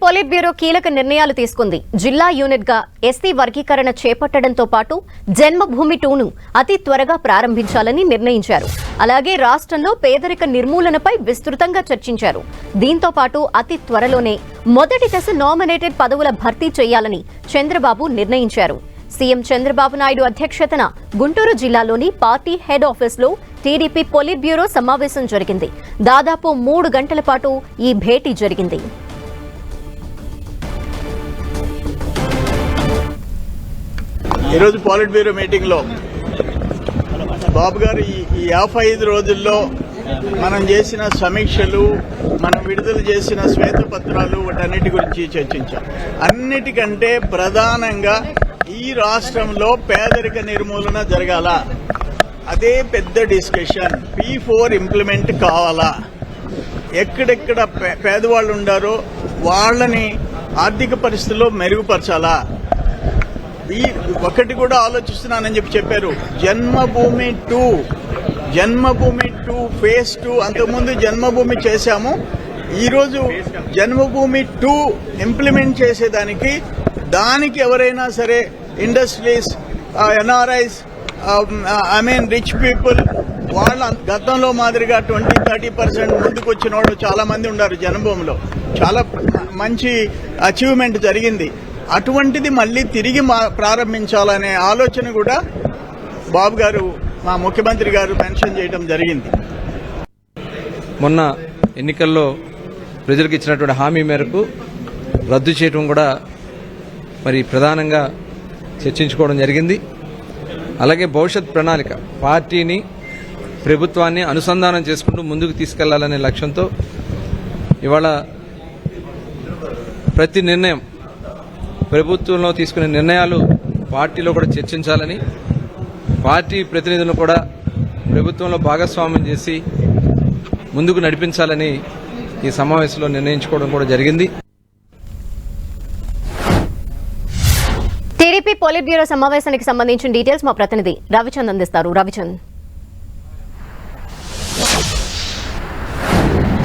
Polit bureau కీలక నిర్ణయాలు తీసుకుంది. జిల్లా యూనిట్ గా ఎస్సీ వర్గీకరణ చేపట్టడంతో పాటు జన్మభూమి 2ను అతి త్వరగా ప్రారంభించాలని నిర్ణయించారు. అలాగే రాష్ట్రంలో పేదరిక నిర్మూలనపై విస్తృతంగా చర్చించారు. దీంతో పాటు అతి త్వరలోనే మొదటి దశ నామినేటెడ్ పదవుల భర్తీ చేయాలని చంద్రబాబు నిర్ణయించారు. సీఎం చంద్రబాబు నాయుడు అధ్యక్షతన గుంటూరు జిల్లాలోని పార్టీ హెడ్ ఆఫీస్లో టీడీపీ పోలిట్ బ్యూరో సమావేశం జరిగింది. దాదాపు 3 గంటల పాటు ఈ భేటీ జరిగింది. ఈరోజు పోలిట్ బ్యూరో మీటింగ్లో బాబు గారు ఈ 55 రోజుల్లో మనం చేసిన సమీక్షలు, మనం విడుదల చేసిన శ్వేతపత్రాలు, వాటన్నిటి గురించి చర్చించాం. అన్నిటికంటే ప్రధానంగా ఈ రాష్ట్రంలో పేదరిక నిర్మూలన జరగాల, అదే పెద్ద డిస్కషన్. P4 ఇంప్లిమెంట్ కావాలా, ఎక్కడెక్కడ పేదవాళ్ళు ఉండారో వాళ్ళని ఆర్థిక పరిస్థితుల్లో మెరుగుపరచాలా. ఒకటి కూడా ఆలోచిస్తున్నానని చెప్పారు. జన్మభూమి 2 ఫేజ్ 2, అంతకుముందు జన్మభూమి చేశాము. ఈరోజు జన్మభూమి 2 ఇంప్లిమెంట్ చేసేదానికి ఎవరైనా సరే ఇండస్ట్రీస్, ఎన్ఆర్ఐస్, రిచ్ పీపుల్, వాళ్ళ గతంలో మాదిరిగా 20-30% ముందుకు వచ్చిన వాళ్ళు చాలా మంది ఉన్నారు. జన్మభూమిలో చాలా మంచి అచీవ్మెంట్ జరిగింది. అటువంటిది మళ్ళీ తిరిగి ప్రారంభించాలనే ఆలోచన కూడా బాబు గారు, మా ముఖ్యమంత్రి గారు మెన్షన్ చేయడం జరిగింది. మొన్న ఎన్నికల్లో ప్రజలకు ఇచ్చినటువంటి హామీ మేరకు రద్దు చేయడం కూడా మరి ప్రధానంగా చర్చించుకోవడం జరిగింది. అలాగే భవిష్యత్ ప్రణాళిక, పార్టీని ప్రభుత్వాన్ని అనుసంధానం చేసుకుంటూ ముందుకు తీసుకెళ్లాలనే లక్ష్యంతో ఇవాళ ప్రతి నిర్ణయం, ప్రభుత్వంలో తీసుకునే నిర్ణయాలు పార్టీలో కూడా చర్చించాలని, పార్టీ ప్రతినిధులను కూడా ప్రభుత్వంలో భాగస్వామ్యం చేసి ముందుకు నడిపించాలని ఈ సమావేశంలో నిర్ణయించుకోవడం కూడా జరిగింది. టీడీపీ పోలిట్ బ్యూరో సమావేశానికి సంబంధించిన డీటెయిల్స్ మా ప్రతినిధి రవిచంద్ అందిస్తారు. Ravichand.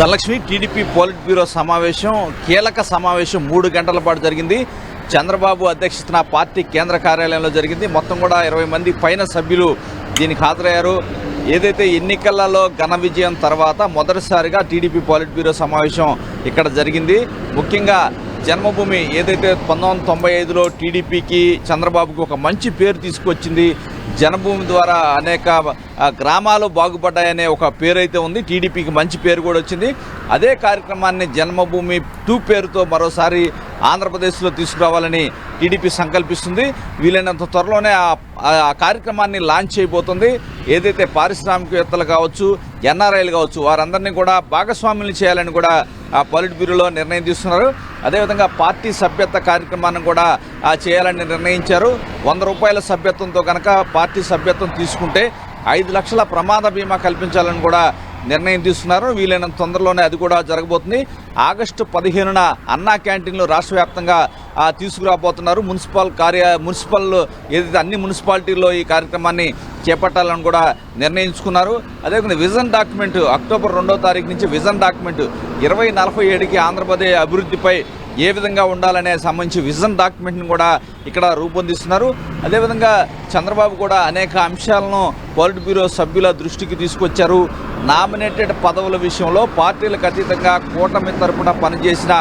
Dhanalakshmi, TDP polit bureau సమావేశం, కీలక సమావేశం 3 గంటల పాటు జరిగింది. చంద్రబాబు అధ్యక్షతన పార్టీ కేంద్ర కార్యాలయంలో జరిగింది. మొత్తం కూడా 20 మంది పైన సభ్యులు దీనికి హాజరయ్యారు. ఏదైతే ఎన్నికలలో ఘన విజయం తర్వాత మొదటిసారిగా టీడీపీ పోలిట్ బ్యూరో సమావేశం ఇక్కడ జరిగింది. ముఖ్యంగా జన్మభూమి ఏదైతే 1995లో టీడీపీకి, చంద్రబాబుకి ఒక మంచి పేరు తీసుకొచ్చింది. జన్మభూమి ద్వారా అనేక గ్రామాలు బాగుపడ్డాయనే ఒక పేరు అయితే ఉంది. టీడీపీకి మంచి పేరు కూడా వచ్చింది. అదే కార్యక్రమాన్ని జన్మభూమి 2 పేరుతో మరోసారి ఆంధ్రప్రదేశ్లో తీసుకురావాలని టీడీపీ సంకల్పిస్తుంది. వీలైనంత త్వరలోనే ఆ కార్యక్రమాన్ని లాంచ్ చేయబోతుంది. ఏదైతే పారిశ్రామికవేత్తలు కావచ్చు, ఎన్ఆర్ఐలు కావచ్చు, వారందరినీ కూడా భాగస్వాములు చేయాలని కూడా పోలిట్ బ్యూరోలో నిర్ణయం తీసుకున్నారు. అదేవిధంగా పార్టీ సభ్యత్వ కార్యక్రమాన్ని కూడా చేయాలని నిర్ణయించారు. 100 రూపాయల సభ్యత్వంతో కనుక పార్టీ సభ్యత్వం తీసుకుంటే 5 లక్షల ప్రమాద బీమా కల్పించాలని కూడా నిర్ణయం తీసుకున్నారు. వీలైనంత తొందరలోనే అది కూడా జరగబోతుంది. ఆగస్టు 15న అన్నా క్యాంటీన్లు రాష్ట్ర వ్యాప్తంగా తీసుకురాబోతున్నారు. మున్సిపల్ ఏదైతే అన్ని మున్సిపాలిటీల్లో ఈ కార్యక్రమాన్ని చేపట్టాలని కూడా నిర్ణయించుకున్నారు. అదేవిధంగా విజన్ డాక్యుమెంట్ అక్టోబర్ 2వ తారీఖు నుంచి విజన్ డాక్యుమెంట్ 2047కి ఆంధ్రప్రదేశ్ అభివృద్ధిపై ఏ విధంగా ఉండాలనే సంబంధించి విజన్ డాక్యుమెంట్ని కూడా ఇక్కడ రూపొందిస్తున్నారు. అదేవిధంగా చంద్రబాబు కూడా అనేక అంశాలను పోలిట్ బ్యూరో సభ్యుల దృష్టికి తీసుకొచ్చారు. నామినేటెడ్ పదవుల విషయంలో పార్టీలకు అతీతంగా కూటమి తరపున పనిచేసిన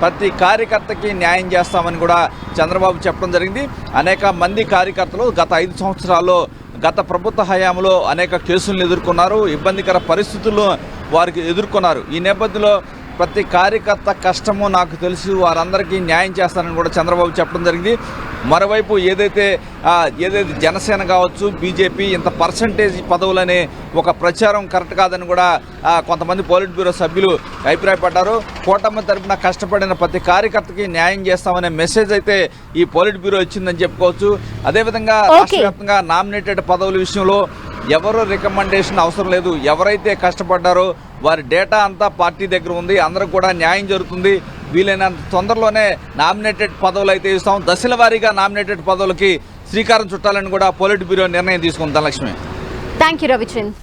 ప్రతి కార్యకర్తకి న్యాయం చేస్తామని కూడా చంద్రబాబు చెప్పడం జరిగింది. అనేక మంది కార్యకర్తలు గత 5 సంవత్సరాల్లో గత ప్రభుత్వ హయాంలో అనేక కేసులను ఎదుర్కొన్నారు, ఇబ్బందికర పరిస్థితులను వారికి ఎదుర్కొన్నారు. ఈ నేపథ్యంలో ప్రతి కార్యకర్త కష్టము నాకు తెలుసు, వారందరికీ న్యాయం చేస్తానని కూడా చంద్రబాబు చెప్పడం జరిగింది. మరోవైపు ఏదైతే జనసేన కావచ్చు, బీజేపీ ఇంత పర్సంటేజ్ పదవులనే ఒక ప్రచారం కరెక్ట్ కాదని కూడా కొంతమంది పోలిట్ బ్యూరో సభ్యులు అభిప్రాయపడ్డారు. కూటమి తరపున కష్టపడిన ప్రతి కార్యకర్తకి న్యాయం చేస్తామనే మెసేజ్ అయితే ఈ పోలిట్ బ్యూరో ఇచ్చిందని చెప్పుకోవచ్చు. అదేవిధంగా రాష్ట్ర వ్యాప్తంగా నామినేటెడ్ పదవుల విషయంలో ఎవరు రికమెండేషన్ అవసరం లేదు. ఎవరైతే కష్టపడ్డారో వారి డేటా అంతా పార్టీ దగ్గర ఉంది. అందరికి కూడా న్యాయం జరుగుతుంది. వీలైనంత తొందరలోనే నామినేటెడ్ పదవులు అయితే ఇస్తాం. దశల వారీగా నామినేటెడ్ పదవులకి శ్రీకారం చుట్టాలని కూడా పోలిట్ బ్యూరో నిర్ణయం తీసుకుంది. ధనలక్ష్మి. Thank you Ravichand.